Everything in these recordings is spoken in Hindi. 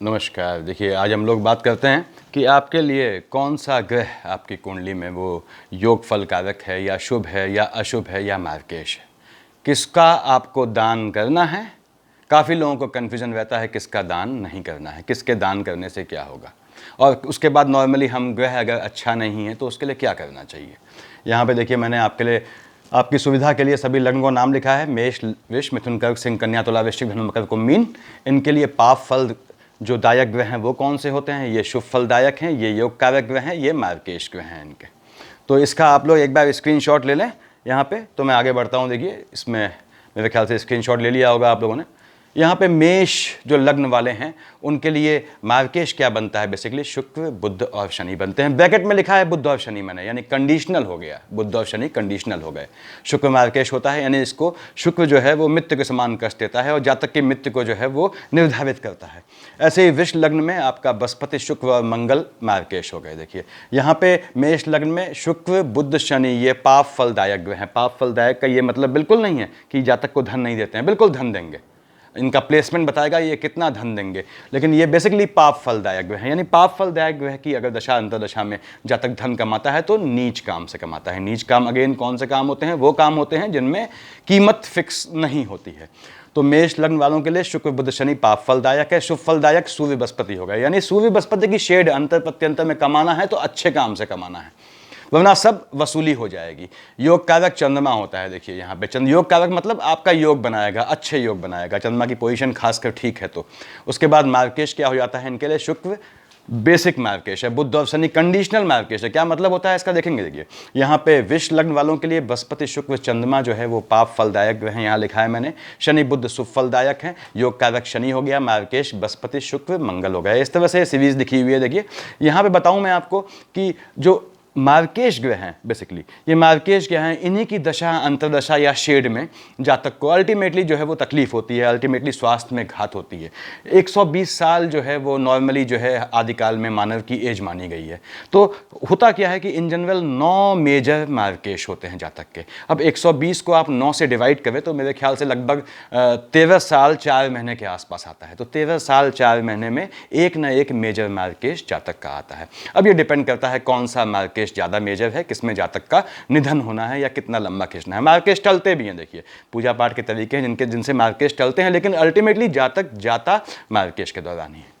नमस्कार। देखिए, आज हम लोग बात करते हैं कि आपके लिए कौन सा ग्रह आपकी कुंडली में वो योग फल कारक है या शुभ है या अशुभ है या मार्गेश है, किसका आपको दान करना है। काफ़ी लोगों को कन्फ्यूजन रहता है किसका दान नहीं करना है, किसके दान करने से क्या होगा, और उसके बाद नॉर्मली हम ग्रह अगर अच्छा नहीं है तो उसके लिए क्या करना चाहिए। यहाँ पे देखिए, मैंने आपके लिए आपकी सुविधा के लिए सभी लग्न को नाम लिखा है। मेष, वृष, मिथुन, कर्क, सिंह, कन्या, तुला, वृश्चिक, धनु, मकर, कुंभ, मीन। इनके लिए पाप फल जो दायक ग्रह हैं वो कौन से होते हैं, ये शुभ फलदायक हैं, ये योग कारक ग्रह हैं, ये मार्गेश ग्रह हैं इनके। तो इसका आप लोग एक बार स्क्रीनशॉट ले लें यहाँ पे। तो मैं आगे बढ़ता हूँ। देखिए, इसमें मेरे ख्याल से स्क्रीनशॉट ले लिया होगा आप लोगों ने। यहाँ पे मेष जो लग्न वाले हैं उनके लिए मार्गेश क्या बनता है, बेसिकली शुक्र, बुध और शनि बनते हैं। ब्रैकेट में लिखा है बुध और शनि, मैंने यानी कंडीशनल हो गया, बुध और शनि कंडीशनल हो गए। शुक्र मार्गेश होता है, यानी इसको शुक्र जो है वो मित्र के समान कष्ट देता है और जातक के मित्र को जो है वो निर्धारित करता है। ऐसे ही वृष लग्न में आपका बृहस्पति, शुक्र और मंगल मार्गेश हो गए। देखिए यहाँ पे मेष लग्न में शुक्र, बुध, शनि ये पाप फलदायक ग्रह हैं। पाप फलदायक का ये मतलब बिल्कुल नहीं है कि जातक को धन नहीं देते हैं, बिल्कुल धन देंगे। इनका प्लेसमेंट बताएगा ये कितना धन देंगे, लेकिन ये बेसिकली पाप फलदायक ग्रह है। यानी पाप फलदायक ग्रह की अगर दशा अंतरदशा में जातक धन कमाता है तो नीच काम से कमाता है। नीच काम अगेन कौन से काम होते हैं, वो काम होते हैं जिनमें कीमत फिक्स नहीं होती है। तो मेष लग्न वालों के लिए शुक्र, बुध, शनि पाप फलदायक है। शुभ फलदायक सूर्य, बृहस्पति होगा। यानी सूर्य बृहस्पति की शेड अंतर प्रत्यंतर में कमाना है तो अच्छे काम से कमाना है, वरना सब वसूली हो जाएगी। योग कारक चंद्रमा होता है। देखिए यहाँ पे योग कारक मतलब आपका योग बनाएगा, अच्छे योग बनाएगा, चंद्रमा की पोजीशन खासकर ठीक है तो। उसके बाद मार्गेश क्या हो जाता है इनके लिए, शुक्र बेसिक मार्गेश है, बुध और शनि कंडीशनल मार्गेश है। क्या मतलब होता है इसका देखेंगे। देखिए यहाँ पे विष लग्न वालों के लिए बृहस्पति, शुक्र, चंद्रमा जो है वो पाप फलदायक है, यहाँ लिखा है मैंने। शनि, बुध शुभ फलदायक है। योग कारक शनि हो गया, मार्गेश बृहस्पति, शुक्र, मंगल हो गया। इस तरह से सीरीज दिखी हुई है। देखिए यहाँ पे बताऊँ मैं आपको कि जो मार्गेश ग्रह हैं, बेसिकली ये मार्गेश ग्रह हैं, इन्हीं की दशा अंतरदशा या शेड में जातक को अल्टीमेटली जो है वो तकलीफ होती है, अल्टीमेटली स्वास्थ्य में घात होती है। 120 साल जो है वो नॉर्मली जो है आदिकाल में मानव की एज मानी गई है। तो होता क्या है कि इन जनरल 9 मेजर मार्गेश होते हैं जातक के। अब 120 को आप 9 से डिवाइड करें तो मेरे ख्याल से लगभग 13 साल 4 महीने के आसपास आता है। तो 13 साल 4 महीने में एक ना एक मेजर मार्गेश जातक का आता है। अब ये डिपेंड करता है कौन सा मार्गेश ज्यादा मेजर है, किसमें जातक का निधन होना है या कितना लंबा खींचना है। मार्गेश टलते भी हैं। देखिए पूजा पाठ के तरीके हैं जिनसे मार्गेश टलते हैं, लेकिन अल्टीमेटली जातक जाता मार्गेश के दौरान ही है।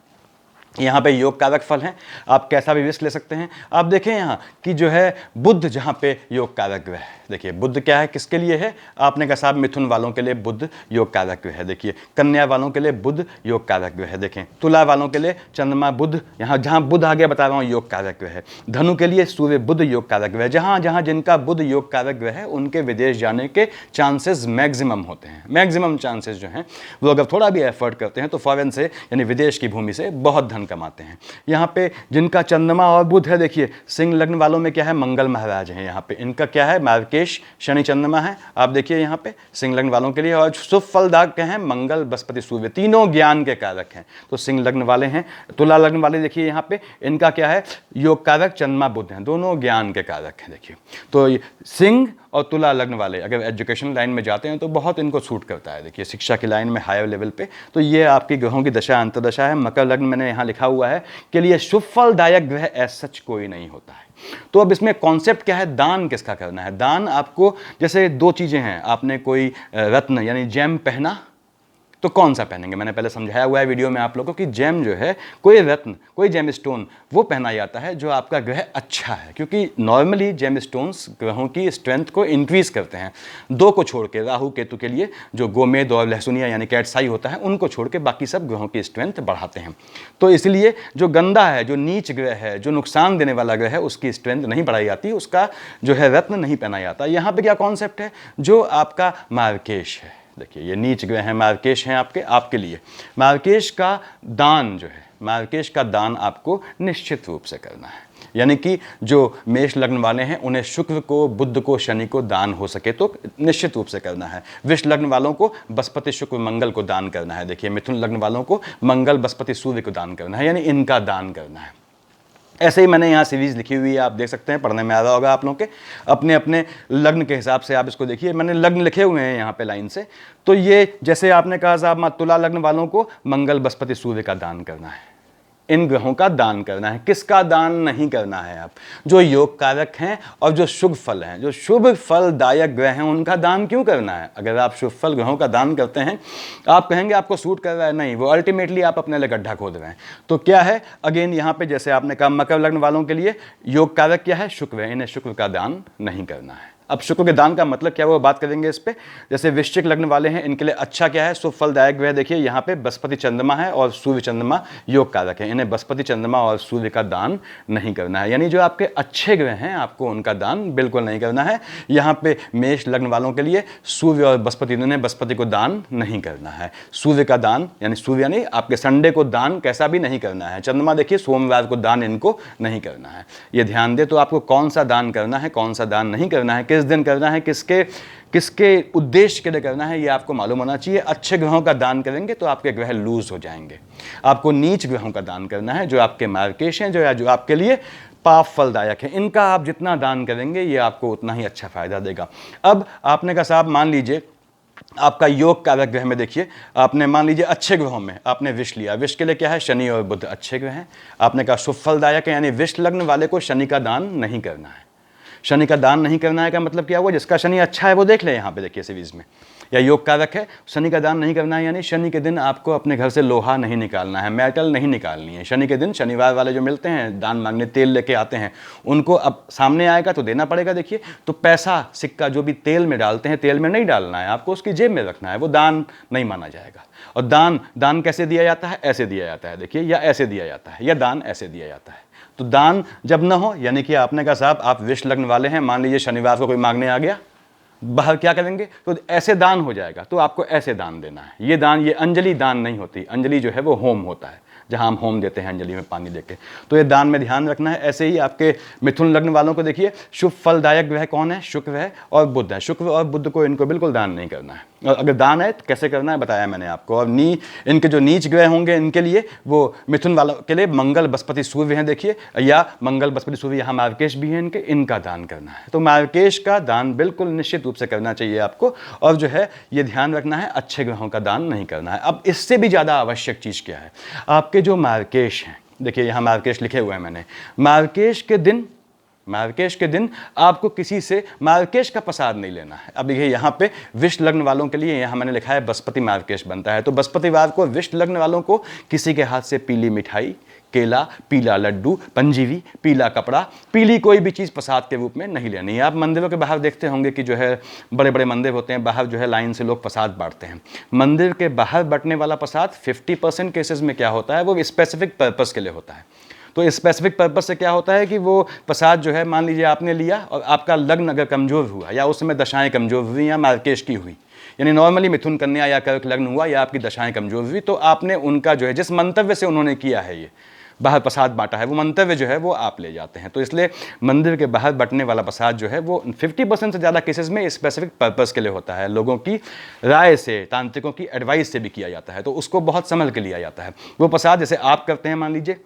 यहाँ पे योग कारक फल हैं, आप कैसा भी विष ले सकते हैं। आप देखें यहाँ कि जो है बुध जहाँ पे योग कारक ग्रह है। देखिए बुध क्या है, किसके लिए है, आपने कहा साहब मिथुन वालों के लिए बुध योग कारक ग्रह है। देखिए कन्या वालों के लिए बुध योग कारक ग्रह है। देखें तुला वालों के लिए चंद्रमा, बुध, यहाँ जहाँ बुध आगे बता रहा हूँ योग कारक ग्रह है। धनु के लिए सूर्य, बुध योग कारक ग्रह है। जहाँ जहाँ जिनका बुध योग कारक ग्रह है उनके विदेश जाने के चांसेस मैक्सिमम होते हैं। मैक्सिमम चांसेस जो हैं वो अगर थोड़ा भी एफर्ट करते हैं तो फॉरेन से यानी विदेश की भूमि से बहुत धन कमाते हैं। यहाँ पे जिनका चंद्रमा और बुध है, देखिए सिंह लग्न वालों में क्या है, मंगल महाराज हैं। यहाँ पे इनका क्या है, मार्गेश शनि चंद्रमा है। आप देखिए यहाँ पे सिंह लग्न वालों के लिए, और शुभ फलदायक क्या है, मंगल, बृहस्पति, सूर्य, तीनों ज्ञान के कारक हैं। तो सिंह लग्न वाले हैं। तुला लग्न वाले देखिए यहाँ पे इनका क्या है, योग कारक चंद्रमा बुध हैं, दोनों ज्ञान के कारक हैं। देखिए तो सिंह और तुला लग्न वाले अगर एजुकेशन लाइन में जाते हैं तो बहुत इनको सूट करता है। देखिए शिक्षा की लाइन में हायर लेवल पे, तो ये आपकी ग्रहों की दशा अंतरदशा है। मकर लग्न मैंने यहाँ लिखा हुआ है के लिए शुभ फलदायक ग्रह एज सच कोई नहीं होता है। तो अब इसमें कॉन्सेप्ट क्या है, दान किसका करना है। दान आपको जैसे 2 चीजें हैं, आपने कोई रत्न यानी जेम पहना तो कौन सा पहनेंगे। मैंने पहले समझाया हुआ है वीडियो में आप लोगों को कि जेम जो है, कोई रत्न, कोई जेम स्टोन वो पहना जाता है जो आपका ग्रह अच्छा है, क्योंकि नॉर्मली जेम स्टोन्स ग्रहों की स्ट्रेंथ को इंक्रीज करते हैं। 2 को छोड़ के, राहु केतु के लिए जो गोमेद और लहसुनिया यानी कैटसाई होता है उनको छोड़ के बाकी सब ग्रहों की स्ट्रेंथ बढ़ाते हैं। तो इसलिए जो गंदा है, जो नीच ग्रह है, जो नुकसान देने वाला ग्रह है, उसकी स्ट्रेंथ नहीं बढ़ाई जाती, उसका जो है रत्न नहीं पहना जाता। यहाँ पे क्या कॉन्सेप्ट है, जो आपका मार्गेश है, देखिए ये नीच ग्रह हैं, मार्गेश हैं आपके लिए। मार्गेश का दान जो है, मार्गेश का दान आपको निश्चित रूप से करना है। यानी कि जो मेष लग्न वाले हैं उन्हें शुक्र को, बुध को, शनि को दान हो सके तो निश्चित रूप से करना है। वृष लग्न वालों को बृहस्पति, शुक्र, मंगल को दान करना है। देखिए मिथुन लग्न वालों को मंगल, बृहस्पति, सूर्य को दान करना है, यानी इनका दान करना है। ऐसे ही मैंने यहाँ सीरीज़ लिखी हुई है, आप देख सकते हैं, पढ़ने में आ रहा होगा आप लोगों के। अपने अपने लग्न के हिसाब से आप इसको देखिए, मैंने लग्न लिखे हुए हैं यहाँ पे लाइन से। तो ये जैसे आपने कहा साहब तुला लग्न वालों को मंगल बृहस्पति सूर्य का दान करना है, इन ग्रहों का दान करना है। किसका दान नहीं करना है आप? जो योग कारक हैं और जो शुभ फल हैं, जो शुभ फलदायक ग्रह हैं, उनका दान क्यों करना है? अगर आप शुभ फल ग्रहों का दान करते हैं, आप कहेंगे आपको सूट कर रहा है, नहीं, वो अल्टीमेटली आप अपने लिए गड्ढा खोद रहे हैं। तो क्या है, अगेन यहाँ पे जैसे आपने कहा मकर लग्न वालों के लिए योग कारक क्या है? शुक्र है, इन्हें शुक्र का दान नहीं करना है। अब शुक्र के दान का मतलब क्या, वो बात करेंगे इस पे। जैसे वृश्चिक लग्न वाले हैं, इनके लिए अच्छा क्या है? शुभ फलदायक ग्रह देखिए यहाँ पे बृहस्पति चंद्रमा है और सूर्य चंद्रमा योग कारक है। इन्हें बृहस्पति चंद्रमा और सूर्य का दान नहीं करना है, यानी जो आपके अच्छे ग्रह हैं आपको उनका दान बिल्कुल नहीं करना है। यहाँ पे मेष लग्न वालों के लिए सूर्य और बृहस्पति, इन्हें बृहस्पति को दान नहीं करना है। सूर्य का दान यानी सूर्य यानी आपके संडे को दान कैसा भी नहीं करना है। चंद्रमा देखिए सोमवार को दान इनको नहीं करना है, ये ध्यान दे। तो आपको कौन सा दान करना है, कौन सा दान नहीं करना है, किस दिन करना है, किसके उद्देश्य के लिए करना है, ये आपको मालूम होना चाहिए। अच्छे ग्रहों का दान करेंगे तो आपके ग्रह लूज हो जाएंगे। आपको नीच ग्रहों का दान करना है, जो आपके मार्केश हैं, जो आपके लिए पाप फलदायक है। इनका आप जितना दान करेंगे ये आपको उतना ही अच्छा फायदा देगा। अब आपने कहा साहब मान लीजिए आपका योग कारक ग्रह में देखिए, आपने मान लीजिए अच्छे ग्रहों में आपने विष लिया। विष के लिए क्या है? शनि और बुध अच्छे ग्रह हैं। आपने कहा शुभ फलदायक है, यानी विष लग्न वाले को शनि का दान नहीं करना है। शनि का दान नहीं करना है का मतलब क्या हुआ? जिसका शनि अच्छा है वो देख ले यहाँ पे देखिए सीरीज में, या योग कारक है, शनि का दान नहीं करना है, यानी शनि के दिन आपको अपने घर से लोहा नहीं निकालना है, मेटल नहीं निकालनी है। शनि के दिन शनिवार वाले जो मिलते हैं दान मांगने, तेल लेके आते हैं, उनको अब सामने आएगा तो देना पड़ेगा। देखिए तो पैसा सिक्का जो भी तेल में डालते हैं, तेल में नहीं डालना है, आपको उसकी जेब में रखना है, वो दान नहीं माना जाएगा। और दान कैसे दिया जाता है? ऐसे दिया जाता है देखिए, या ऐसे दिया जाता है, या दान ऐसे दिया जाता है। तो दान जब न हो, यानी कि आपने कहा साहब आप विष लग्न वाले हैं, मान लीजिए शनिवार को कोई मांगने आ गया, बाहर क्या करेंगे? तो ऐसे दान हो जाएगा, तो आपको ऐसे दान देना है। ये दान, ये अंजलि दान नहीं होती। अंजलि जो है वो होम होता है, जहां हम होम देते हैं अंजलि में पानी देके, तो ये दान में ध्यान रखना है। ऐसे ही आपके मिथुन लग्न वालों को देखिए, शुभ फलदायक ग्रह कौन है? शुक्र है और बुध है। शुक्र और बुध को इनको बिल्कुल दान नहीं करना है, और अगर दान है तो कैसे करना है बताया मैंने आपको। और इनके जो नीच ग्रह होंगे इनके लिए, वो मिथुन वालों के लिए मंगल बृहस्पति सूर्य हैं देखिए, या मंगल बृहस्पति सूर्य, यहाँ मार्केश भी है इनका दान करना है। तो मार्केश का दान बिल्कुल निश्चित रूप से करना चाहिए आपको, और जो है ये ध्यान रखना है अच्छे ग्रहों का दान नहीं करना है। अब इससे भी ज़्यादा आवश्यक चीज़ क्या है? आपके जो मार्केश हैं, देखिए यहाँ मार्केश लिखे हुए हैं मैंने, मार्केश के दिन आपको किसी से मार्केश का प्रसाद नहीं लेना है। अब देखिए यहाँ पे विष लग्न वालों के लिए यहाँ मैंने लिखा है बृहस्पति मार्केश बनता है, तो बृहस्पतिवार को विष लग्न वालों को किसी के हाथ से पीली मिठाई, केला, पीला लड्डू, पंजीरी, पीला कपड़ा, पीली कोई भी चीज़ प्रसाद के रूप में नहीं लेनी है। आप मंदिरों के बाहर देखते होंगे कि जो है बड़े बड़े मंदिर होते हैं, बाहर जो है लाइन से लोग प्रसाद बांटते हैं। मंदिर के बाहर बंटने वाला प्रसाद 50% केसेस में क्या होता है, वो स्पेसिफिक पर्पस के लिए होता है। तो स्पेसिफिक पर्पस से क्या होता है कि वो प्रसाद जो है, मान लीजिए आपने लिया और आपका लग्न अगर कमज़ोर हुआ, या उस समय दशाएं कमज़ोर हुई, या मार्केश की हुई, यानी नॉर्मली मिथुन कन्या या कर्क लग्न हुआ, या आपकी दशाएं कमज़ोर हुई, तो आपने उनका जो है जिस मंतव्य से उन्होंने किया है ये बाहर प्रसाद बांटा है, वो मंतव्य जो है वो आप ले जाते हैं। तो इसलिए मंदिर के बाहर बंटने वाला प्रसाद जो है वो 50% से ज़्यादा केसेस में स्पेसिफिक पर्पस के लिए होता है, लोगों की राय से, तांत्रिकों की एडवाइस से भी किया जाता है, तो उसको बहुत संभल के लिया जाता है। वो प्रसाद जैसे आप करते हैं, मान लीजिए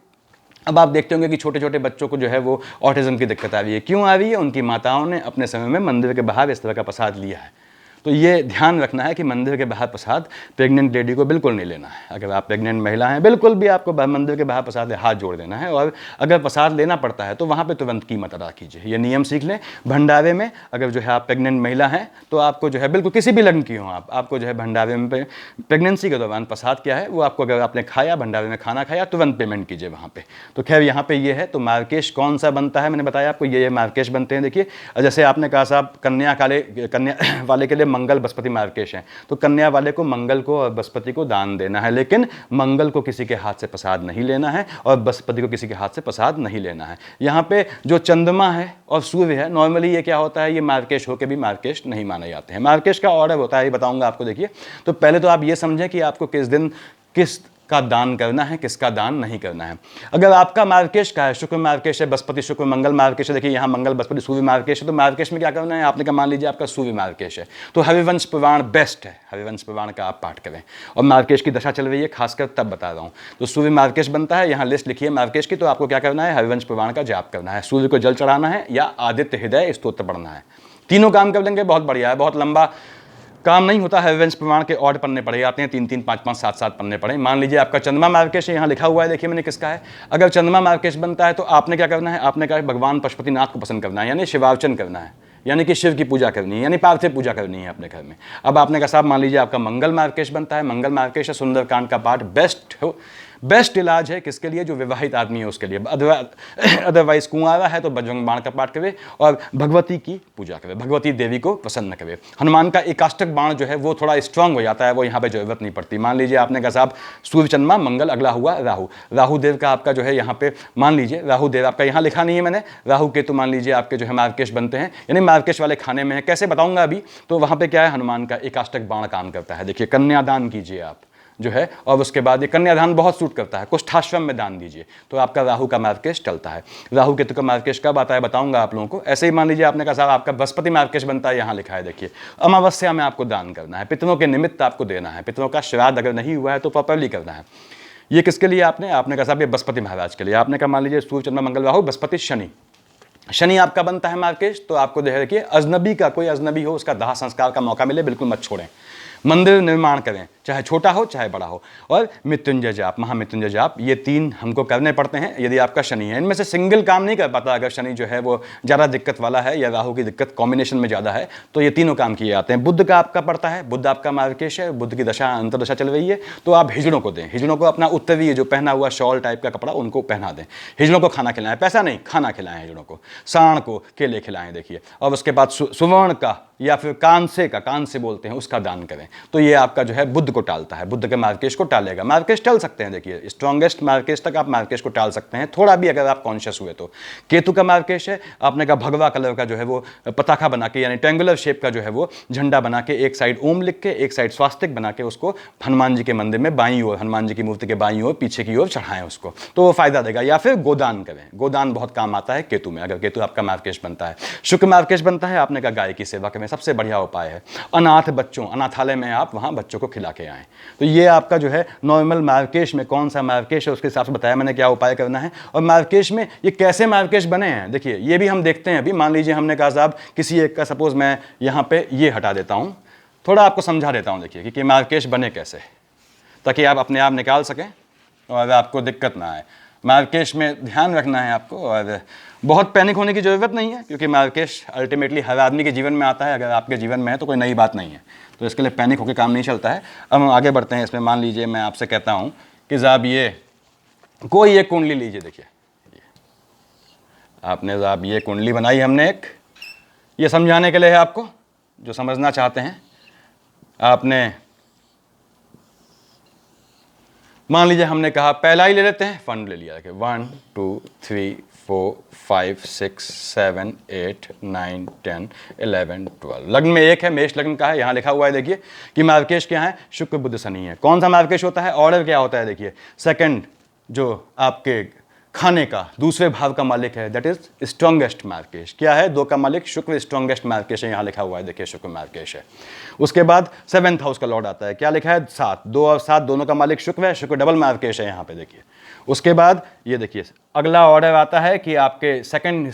अब आप देखते होंगे कि छोटे छोटे बच्चों को जो है वो ऑटिज्म की दिक्कत आ रही है। क्यों आ रही है? उनकी माताओं ने अपने समय में मंदिर के बाहर इस तरह का प्रसाद लिया है। तो ये ध्यान रखना है कि मंदिर के बाहर प्रसाद प्रेग्नेंट लेडी को बिल्कुल नहीं लेना है। अगर आप प्रेग्नेंट महिला हैं, बिल्कुल भी आपको मंदिर के बाहर प्रसाद हाथ जोड़ देना है, और अगर प्रसाद लेना पड़ता है तो वहाँ पे तुरंत कीमत अदा कीजिए। ये नियम सीख लें। भंडारे में अगर जो है आप प्रेग्नेंट महिला हैं तो आपको जो है बिल्कुल किसी भी लग्न की हो आपको जो है भंडारे में प्रेगनेंसी के दौरान प्रसाद क्या है वो आपको, अगर आपने खाया, भंडारे में खाना खाया, तुरंत पेमेंट कीजिए वहाँ पर। तो खैर यहाँ पर ये है। तो मार्केश कौन सा बनता है, मैंने बताया आपको, ये मार्केश बनते हैं। देखिए जैसे आपने कहा साहब कन्या वाले के लिए मंगल बृहस्पति मार्केश है, तो कन्या वाले को मंगल को और बृहस्पति को दान देना है, लेकिन मंगल को किसी के हाथ से प्रसाद नहीं लेना है और बृहस्पति को किसी के हाथ से प्रसाद नहीं लेना है। यहाँ पे जो चंद्रमा है और सूर्य है, नॉर्मली ये क्या होता है, ये मार्केश होकर भी मार्केश नहीं माने जाते हैं। मार्केश का ऑर्डर होता है, ये बताऊंगा आपको। देखिए तो पहले तो आप ये समझें कि आपको किस दिन किस का दान करना है, किसका दान नहीं करना है। अगर आपका मार्केश का है, शुक्र मार्केश है, बृहस्पति शुक्र मंगल मार्केश है, देखिए यहाँ मंगल बृहस्पति सूर्य मार्केश है, तो मार्केश में क्या करना है आपने, का मान लीजिए आपका सूर्य मार्केश है, तो हरिवंश पुराण बेस्ट है, हरिवंश पुराण का आप पाठ करें। और मार्केश की दशा चल रही है खासकर तब बता रहा हूँ, तो सूर्य मार्केश बनता है, यहाँ लिस्ट लिखिए मार्केश की, तो आपको क्या करना है, हरिवंश पुराण का जाप करना है, सूर्य को जल चढ़ाना है या आदित्य हृदय स्तोत्र पढ़ना है। तीनों काम कर लेंगे बहुत बढ़िया है, बहुत लंबा काम नहीं होता। हरिवंश पुराण के और पन्ने पढ़े जाते हैं, 3-3, 5-5, 7-7 पन्ने पढ़े। मान लीजिए आपका चंद्रमा मार्केश है, यहाँ लिखा हुआ है, देखिए मैंने किसका है। अगर चंद्रमा मार्केश बनता है तो आपने क्या करना है, आपने कहा भगवान पशुपतिनाथ को पसंद करना है, यानी शिवार्चन करना है, यानी कि शिव की पूजा करनी है, यानी पार्थिव पूजा करनी है अपने घर में। अब आपने कहा साहब मान लीजिए आपका मंगल मार्केश बनता है, मंगल मार्केश है, सुंदरकांड का पाठ बेस्ट इलाज है किसके लिए, जो विवाहित आदमी है उसके लिए। अदरवाइज कुंवारा है तो बजरंग बाण का पाठ करे और भगवती की पूजा करे, भगवती देवी को प्रसन्न करे। हनुमान का एकाष्टक बाण जो है वो थोड़ा स्ट्रांग हो जाता है, वो यहाँ पे जरूरत नहीं पड़ती। मान लीजिए आपने कहा साहब सूर्य चंद्रमा मंगल, अगला हुआ राहु, राहु देव का आपका जो है यहाँ पे मान लीजिए राहु देव आपका यहाँ लिखा नहीं है मैंने, राहु के तो मान लीजिए आपके जो है मार्केश बनते हैं, यानी मार्केश वाले खाने में है, कैसे बताऊंगा अभी। तो वहाँ पे क्या है, हनुमान का एकाष्टक बाण काम करता है। देखिए कन्यादान कीजिए आप जो है, और उसके बाद ये कन्यादान बहुत सूट करता है, कुष्ठाश्रम में दान दीजिए, तो आपका राहु का मार्केश टलता है। राहु केतु का मार्केश कब आता है बताऊंगा आप लोगों को। ऐसे ही मान लीजिए आपने कहा साहब आपका बृहस्पति मार्केश बनता है, यहाँ लिखा है देखिए अमावस्या में आपको दान करना है, पितरों के निमित्त आपको देना है, पितरों का श्राद्ध अगर नहीं हुआ है तो प्रॉपरली करना है। ये किसके लिए आपने कहा साहब ये बृहस्पति महाराज के लिए। आपने कहा मान लीजिए सूर्य चंद्रमा मंगल राहु बृहस्पति शनि आपका बनता है मार्केश, तो आपको देखिए अजनबी का, कोई अजनबी हो उसका दाह संस्कार का मौका मिले बिल्कुल मत छोड़ें। मंदिर निर्माण करें, चाहे छोटा हो चाहे बड़ा हो। और मृत्युंजय जाप, महामृत्युंजय जाप, ये 3 हमको करने पड़ते हैं यदि आपका शनि है। इनमें से सिंगल काम नहीं कर पाता, अगर शनि जो है वो ज़्यादा दिक्कत वाला है या राहु की दिक्कत कॉम्बिनेशन में ज़्यादा है, तो ये तीनों काम किए जाते हैं। बुध का आपका पड़ता है, बुध आपका मार्केश है, बुध की दशा अंतरदशा चल रही है, तो आप हिजड़ों को दें, हिजड़ों को अपना उत्तरीय जो पहना हुआ शॉल टाइप का कपड़ा उनको पहना दें, हिजड़ों को खाना खिलाएं, पैसा नहीं खाना खिलाएं हिजड़ों को, साण को केले खिलाएं देखिए। और उसके बाद सुवर्ण का या फिर कांसे बोलते हैं उसका दान करें, तो ये आपका जो है बुध को टालता है, बुध के मार्केश को टालेगा। मार्केश टाल सकते हैं, देखिए स्ट्रॉन्गेस्ट मार्केश तक आप मार्केश को टाल सकते हैं, थोड़ा भी अगर आप कॉन्शियस हुए तो। केतु का मार्केश है, आपने कहा भगवा कलर का जो है वो पताखा बना के, यानी ट्रायंगुलर शेप का जो है वो झंडा बना के, एक साइड ओम लिख के एक साइड स्वास्तिक बना के उसको हनुमान जी के मंदिर में बाईं ओर, हनुमान जी की मूर्ति के बाईं ओर पीछे की ओर चढ़ाएं उसको, तो वो फायदा देगा। या फिर गोदान करें, गोदान बहुत काम आता है केतु में, अगर केतु आपका मार्केश बनता है। शुक्र मार्केश बनता है, आपने कहा गाय की सेवा करें, सबसे बढ़िया उपाय है। अनाथ बच्चों, अनाथालय में आप वहाँ बच्चों को खिला के आएँ। तो ये आपका जो है नॉर्मल मार्केश में कौन सा मार्केश है उसके हिसाब से बताया मैंने क्या उपाय करना है। और मार्केश में ये कैसे मार्केश बने हैं देखिए, ये भी हम देखते हैं अभी। मान लीजिए हमने कहा साहब किसी एक का, सपोज मैं यहाँ पे ये हटा देता हूँ, थोड़ा आपको समझा देता हूँ देखिए कि मार्केश बने कैसे, ताकि आप अपने आप निकाल सकें और आपको दिक्कत ना आए। मार्केश में ध्यान रखना है आपको, और बहुत पैनिक होने की ज़रूरत नहीं है, क्योंकि मार्केश अल्टीमेटली हर आदमी के जीवन में आता है। अगर आपके जीवन में है तो कोई नई बात नहीं है, तो इसके लिए पैनिक होकर काम नहीं चलता है। अब हम आगे बढ़ते हैं इसमें। मान लीजिए मैं आपसे कहता हूँ कि साहब ये कोई एक कुंडली लीजिए, देखिए आपने साहब ये कुंडली बनाई हमने एक, ये समझाने के लिए है आपको जो समझना चाहते हैं। आपने मान लीजिए हमने कहा पहला ही ले लेते हैं, फंड ले लिया, देखिए 1 2 3 4 5 6 7 8 9 10 11 12। लग्न में एक है, मेष लग्न का है, यहाँ लिखा हुआ है देखिए कि मार्केश क्या है, शुक्र बुध शनि है। कौन सा मार्केश होता है, ऑर्डर क्या होता है देखिए, सेकंड जो आपके खाने का दूसरे भाव का मालिक है, दैट इज स्ट्रॉन्गेस्ट मार्केश। क्या है, 2 का मालिक शुक्र, स्ट्रॉन्गेस्ट मार्केश है, यहाँ लिखा हुआ है देखिए शुक्र मार्केश है। उसके बाद 7th हाउस का लॉर्ड आता है, क्या लिखा है 7, 2 और 7 दोनों का मालिक शुक्र है, शुक्र डबल मार्केश है यहाँ पे देखिए। उसके बाद ये देखिए अगला ऑर्डर आता है कि आपके सेकंड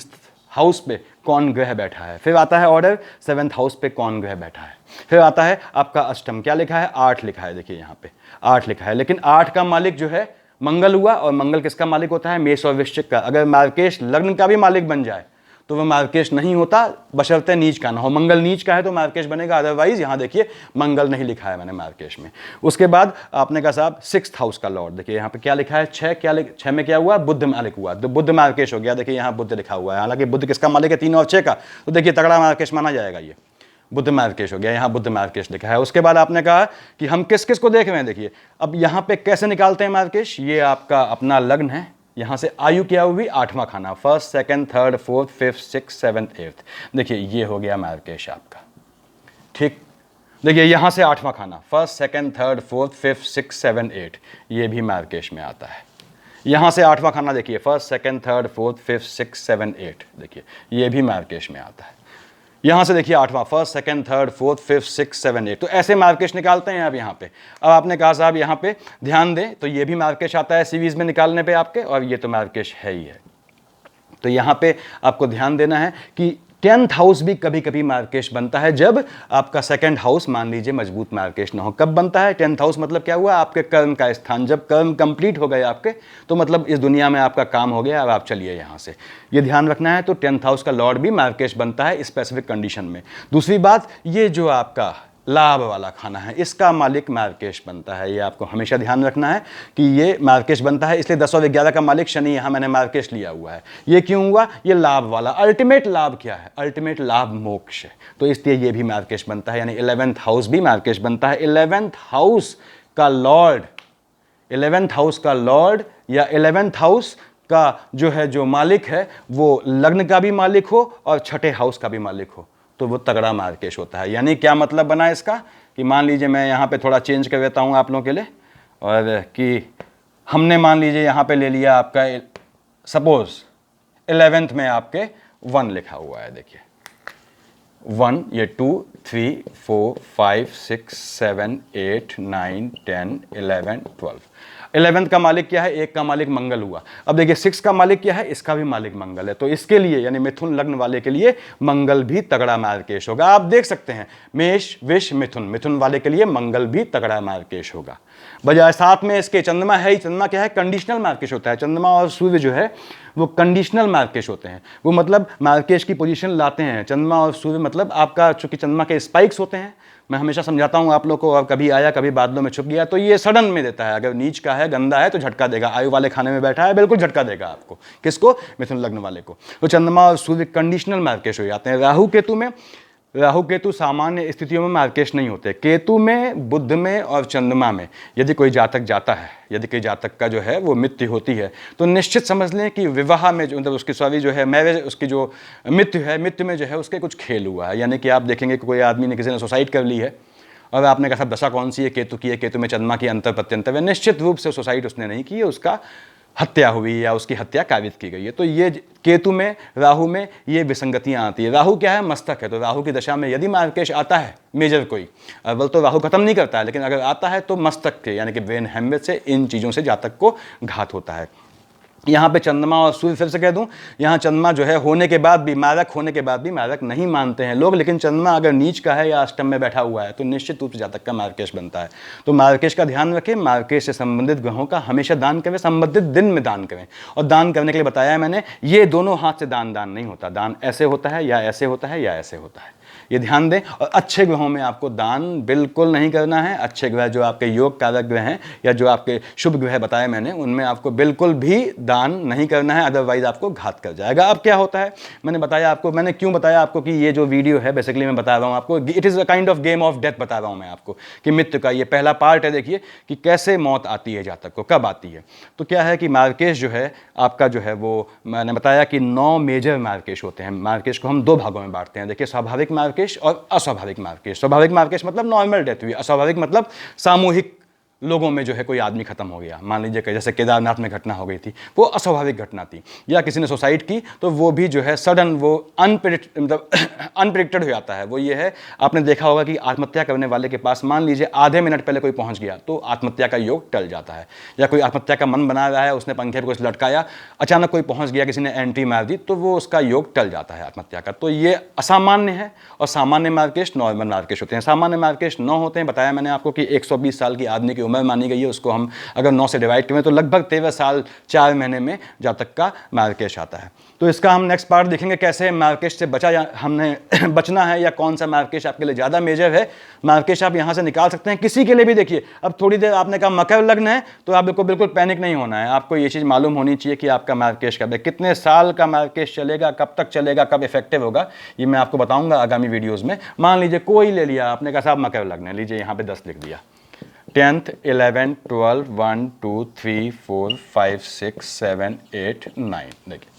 हाउस पे कौन ग्रह बैठा है, फिर आता है ऑर्डर 7th हाउस पे कौन ग्रह बैठा है, फिर आता है आपका अष्टम, क्या लिखा है 8 लिखा है, देखिए यहाँ पे 8 लिखा है। लेकिन 8 का मालिक जो है मंगल हुआ, और मंगल किसका मालिक होता है, मेष और वृश्चिक का। अगर मार्केश लग्न का भी मालिक बन जाए तो वह मार्केश नहीं होता, बशर्ते नीच का ना हो। मंगल नीच का है तो मार्केश बनेगा, अदरवाइज यहाँ देखिए मंगल नहीं लिखा है मैंने मार्केश में। उसके बाद आपने कहा साहब 6th हाउस का लॉर्ड, देखिए यहाँ पे क्या लिखा है 6, क्या 6 में क्या हुआ, बुध मालिक हुआ, तो बुध मार्केश हो गया। देखिए यहाँ बुध लिखा हुआ है, हालांकि बुध किसका मालिक है, 3 और 6 का, तो देखिए तगड़ा मार्केश माना जाएगा, ये बुध मार्केश हो गया, यहाँ बुध मार्केश लिखा है। उसके बाद आपने कहा कि हम किस किस को देख रहे हैं, देखिए अब यहाँ पे कैसे निकालते हैं मार्केश, ये आपका अपना लग्न है, यहाँ से आयु क्या हुई 8वां खाना, 1st 2nd 3rd 4th 5th 6th 7th 8th, देखिए ये हो गया मार्केश आपका, ठीक। देखिए यहाँ से 8वां खाना, first second third fourth fifth six seven eight, ये भी मार्केश में आता है। यहाँ से 8वां खाना देखिए, first second third fourth fifth six seven eight, देखिए ये भी मार्केश में आता है। यहाँ से देखिए 8वां, first second third fourth fifth six seven eight, तो ऐसे मार्केश निकालते हैं आप यहाँ पे। अब आपने कहा साहब यहाँ पे ध्यान दें, तो ये भी मार्केश आता है सीरीज में निकालने पे आपके, और ये तो मार्केश है ही है। तो यहाँ पे आपको ध्यान देना है कि 10th हाउस भी कभी कभी मार्केश बनता है, जब आपका सेकंड हाउस मान लीजिए मजबूत मार्केश ना हो। कब बनता है 10th हाउस? मतलब क्या हुआ, आपके कर्म का स्थान, जब कर्म कंप्लीट हो गए आपके, तो मतलब इस दुनिया में आपका काम हो गया, अब आप चलिए यहाँ से, ये ध्यान रखना है। तो 10th हाउस का लॉर्ड भी मार्केश बनता है स्पेसिफिक कंडीशन में। दूसरी बात, ये जो आपका लाभ वाला खाना है, इसका मालिक मार्केश बनता है, ये आपको हमेशा ध्यान रखना है कि ये मार्केश बनता है। इसलिए 10 और 11 का मालिक शनि, यहाँ मैंने मार्केश लिया हुआ है। ये क्यों हुआ? ये लाभ वाला, अल्टीमेट लाभ क्या है? अल्टीमेट लाभ मोक्ष है, तो इसलिए ये भी मार्केश बनता है, यानी 11th हाउस भी मार्केश बनता है। 11th हाउस का लॉर्ड, 11th हाउस का लॉर्ड या 11th हाउस का जो है, जो मालिक है, वो लग्न का भी मालिक हो और छठे हाउस का भी मालिक हो, तो वो तगड़ा मार्केश होता है। यानी क्या मतलब बना इसका, कि मान लीजिए मैं यहाँ पे थोड़ा चेंज कर देता हूँ आप लोगों के लिए, और कि हमने मान लीजिए यहाँ पे ले लिया आपका, सपोज 11th में आपके 1 लिखा हुआ है, देखिए 1, ये 2 3 4 5 6 7 8 9 10 11 12। 11th का मालिक क्या है? 1 का मालिक मंगल हुआ। अब देखिए 6 का मालिक क्या है? इसका भी मालिक मंगल है, तो इसके लिए यानी मिथुन लग्न वाले के लिए मंगल भी तगड़ा मार्केश होगा। आप देख सकते हैं मेष विष मिथुन, मिथुन वाले के लिए मंगल भी तगड़ा मार्केश होगा। बजाय साथ में इसके चंद्रमा है ही, चंद्रमा क्या है? कंडीशनल मार्केश होता है। चंद्रमा और सूर्य जो है वो कंडीशनल मार्केश होते हैं, वो मतलब मार्केश की पोजीशन लाते हैं। चंद्रमा और सूर्य मतलब आपका, चूंकि चंद्रमा के स्पाइक्स होते हैं, मैं हमेशा समझाता हूं आप लोग को, और कभी आया कभी बादलों में छुप गया, तो ये सडन में देता है। अगर नीच का है, गंदा है, तो झटका देगा। आयु वाले खाने में बैठा है, बिल्कुल झटका देगा आपको। किसको? मिथुन लग्न वाले को। तो चंद्रमा और सूर्य कंडीशनल मार्केश हो जाते हैं। राहु केतु में, राहु केतु सामान्य स्थितियों में मार्केश नहीं होते। केतु में, बुध में और चंद्रमा में यदि कोई जातक जाता है, यदि कोई जातक का जो है वो मृत्यु होती है, तो निश्चित समझ लें कि विवाह में जो, मतलब उसकी सॉरी जो है मैरिज, उसकी जो मृत्यु है, मृत्यु में जो है उसके कुछ खेल हुआ है। यानी कि आप देखेंगे कि कोई आदमी ने, किसी ने सुसाइड कर ली है, और आपने कहा दशा कौन सी है? केतु की है, केतु में चंद्रमा की अंतर प्रत्यंतर है, निश्चित रूप से सुसाइड उसने नहीं की है, उसका हत्या हुई या उसकी हत्या काबिज की गई है। तो ये केतु में, राहु में ये विसंगतियां आती है। राहु क्या है? मस्तक है, तो राहु की दशा में यदि मार्केश आता है मेजर कोई, अव्वल तो राहु खत्म नहीं करता है, लेकिन अगर आता है तो मस्तक के यानी कि ब्रेन हेमरेज से, इन चीज़ों से जातक को घात होता है। यहाँ पे चंद्रमा और सूर्य, फिर से कह दूं, यहाँ चंद्रमा जो है होने के बाद भी, मारक होने के बाद भी मारक नहीं मानते हैं लोग, लेकिन चंद्रमा अगर नीच का है या अष्टम में बैठा हुआ है तो निश्चित रूप से जातक का मार्केश बनता है। तो मार्केश का ध्यान रखें, मार्केश से संबंधित ग्रहों का हमेशा दान करें, संबंधित दिन में दान करें। और दान करने के लिए बताया है मैंने, ये दोनों हाथ से दान नहीं होता, दान ऐसे होता है या ऐसे होता है या ऐसे होता है, ये ध्यान दें। और अच्छे ग्रहों में आपको दान बिल्कुल नहीं करना है। अच्छे ग्रह जो आपके योग कारक ग्रह हैं या जो आपके शुभ ग्रह बताए मैंने, उनमें आपको बिल्कुल भी दान नहीं करना है, अदरवाइज आपको घात कर जाएगा। अब क्या होता है, मैंने बताया आपको, मैंने क्यों बताया आपको कि ये जो वीडियो है बेसिकली मैं बता रहा हूँ आपको, it is a kind of game of death बता रहा हूँ मैं आपको, कि मृत्यु का ये पहला पार्ट है। देखिए कि कैसे मौत आती है जातक को, कब आती है। तो क्या है कि मार्केश जो है आपका जो है वो, मैंने बताया कि 9 मेजर मार्केश होते हैं। मार्केश को हम 2 भागों में बांटते हैं। देखिए स्वाभाविक मार्केश और अस्वाभाविक मार्केश। स्वाभाविक मार्केश मतलब नॉर्मल डेथ हुई, अस्वाभाविक मतलब सामूहिक लोगों में जो है कोई आदमी खत्म हो गया। मान लीजिए कि जैसे केदारनाथ में घटना हो गई थी, वो अस्वाभाविक घटना थी, या किसी ने सुसाइड की, तो वो भी जो है सडन, वो मतलब अनप्रिडिक्टेड हो जाता है। वो ये है, आपने देखा होगा कि आत्महत्या करने वाले के पास मान लीजिए आधे मिनट पहले कोई पहुंच गया तो आत्महत्या का योग टल जाता है। या कोई आत्महत्या का मन बना रहा है, उसने पंखे पर कुछ लटकाया, अचानक कोई पहुंच गया, किसी ने एंट्री मार दी, तो वो उसका योग टल जाता है आत्महत्या का। तो ये असामान्य है। और सामान्य मार्केश नॉर्मल मार्केश होते हैं। सामान्य मार्केश 9 होते हैं। बताया मैंने आपको कि 120 साल की आदमी की उम्र मानी गई है, उसको हम अगर 9 से डिवाइड करें तो लगभग 13 साल 4 महीने में जातक का मार्केश आता है। तो इसका हम नेक्स्ट पार्ट देखेंगे, कैसे मार्केश से हमने बचना है, या कौन सा मार्केश आपके लिए ज़्यादा मेजर है। मार्केश आप यहाँ से निकाल सकते हैं किसी के लिए भी। देखिए अब थोड़ी देर आपने कहा मकर लग्न है, तो आपको बिल्कुल पैनिक नहीं होना है। आपको ये चीज़ मालूम होनी चाहिए कि आपका मार्केश कब है, कितने साल का मार्केश चलेगा, कब तक चलेगा, कब इफेक्टिव होगा, ये मैं आपको बताऊंगा आगामी वीडियोज़ में। मान लीजिए कोई ले लिया आपने, कहा साहब मकर लग्न है, लीजिए यहाँ पे 10 लिख दिया, 10th 11 12 1 2 3 4 5 6 7 8 9। देखिए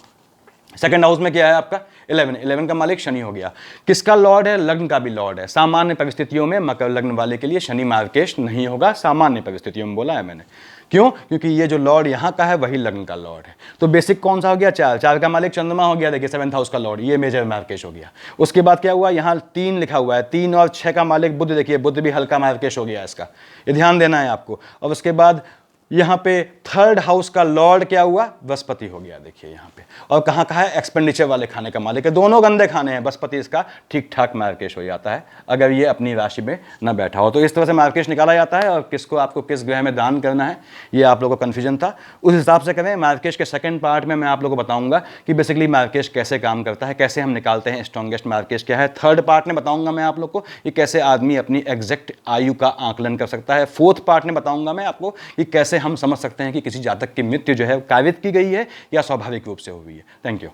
सेकंड हाउस में क्या है आपका, 11 का मालिक शनि हो गया। किसका लॉर्ड है? लग्न का भी लॉर्ड है। सामान्य परिस्थितियों में मकर लग्न वाले के लिए शनि मार्केश नहीं होगा, सामान्य परिस्थितियों में बोला है मैंने। क्यों? क्योंकि ये जो लॉर्ड यहाँ का है वही लग्न का लॉर्ड है। तो बेसिक कौन सा हो गया? 4 का मालिक चंद्रमा हो गया, देखिए 7th हाउस का लॉर्ड, ये मेजर मार्केश हो गया। उसके बाद क्या हुआ? यहाँ 3 लिखा हुआ है, 3 और 6 का मालिक बुध, देखिए बुध भी हल्का मार्केश हो गया इसका, ये ध्यान देना है आपको। और उसके बाद यहाँ पे 3rd हाउस का लॉर्ड क्या हुआ? बृहस्पति हो गया, देखिए यहाँ पे। और कहाँ कहाँ है? एक्सपेंडिचर वाले खाने का मालिक है, दोनों गंदे खाने हैं, बृहस्पति इसका ठीक ठाक मार्केश हो जाता है अगर ये अपनी राशि में न बैठा हो। तो इस तरह से मार्केश निकाला जाता है, और किसको आपको किस ग्रह में दान करना है ये आप लोगों को कन्फ्यूजन था, उस हिसाब से करें। मार्केश के सेकंड पार्ट में मैं आप लोगों को बताऊंगा कि बेसिकली मार्केश कैसे काम करता है, कैसे हम निकालते हैं स्ट्रॉन्गेस्ट मार्केश क्या है। 3rd पार्ट में बताऊंगा मैं आप लोग को कि कैसे आदमी अपनी एग्जैक्ट आयु का आकलन कर सकता है। 4th पार्ट में बताऊंगा मैं आपको कि कैसे हम समझ सकते हैं कि किसी जातक की मृत्यु जो है कावित की गई है या स्वाभाविक रूप से हुई है। Thank you.